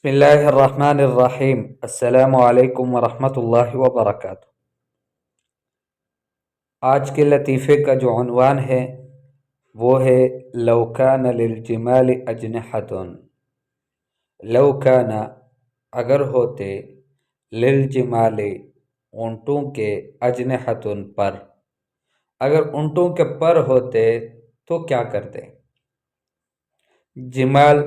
بسم اللہ الرحمن الرحیم۔ السلام علیکم ورحمۃ اللہ وبرکاتہ۔ آج کے لطیفے کا جو عنوان ہے وہ ہے لو کان للجمال اجنحۃ۔ لو کان اگر ہوتے، للجمال اونٹوں کے، اجنحۃ پر، اگر اونٹوں کے پر ہوتے تو کیا کرتے؟ جمال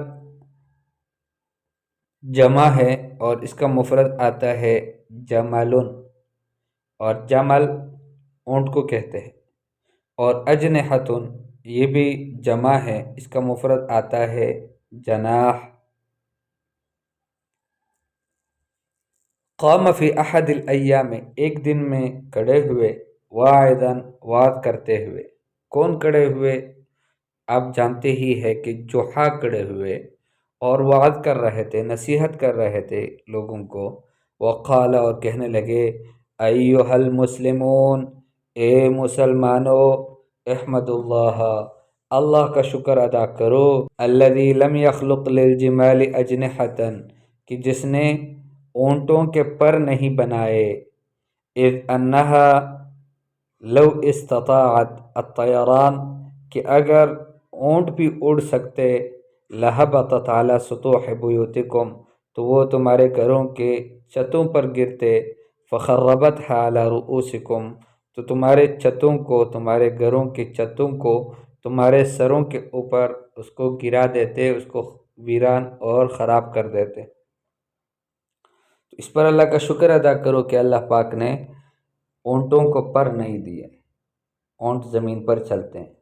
جمع ہے اور اس کا مفرد آتا ہے جمل، اور جمل اونٹ کو کہتے ہیں، اور اجنحۃ یہ بھی جمع ہے، اس کا مفرد آتا ہے جناح۔ قام فی احد الایام، ایک دن میں کھڑے ہوئے، واعظا وعظ کرتے ہوئے۔ کون کھڑے ہوئے؟ آپ جانتے ہی ہے کہ جوحا کھڑے ہوئے اور وعظ کر رہے تھے، نصیحت کر رہے تھے لوگوں کو۔ وقال، اور کہنے لگے، ایھا المسلمون، اے مسلمانو، احمد اللہ، اللہ کا شکر ادا کرو، الذی لم یخلق للجمال اجنحۃ، کہ جس نے اونٹوں کے پر نہیں بنائے، اذ انہا لو استطاعت الطیران، کہ اگر اونٹ بھی اڑ سکتے، لہبطت علی سطوح بیوتکم، تو وہ تمہارے گھروں کے چھتوں پر گرتے، فخربتها علی رؤوسکم، تو تمہارے چھتوں کو، تمہارے گھروں کے چھتوں کو تمہارے سروں کے اوپر اس کو گرا دیتے، اس کو ویران اور خراب کر دیتے۔ اس پر اللہ کا شکر ادا کرو کہ اللہ پاک نے اونٹوں کو پر نہیں دیے، اونٹ زمین پر چلتے ہیں۔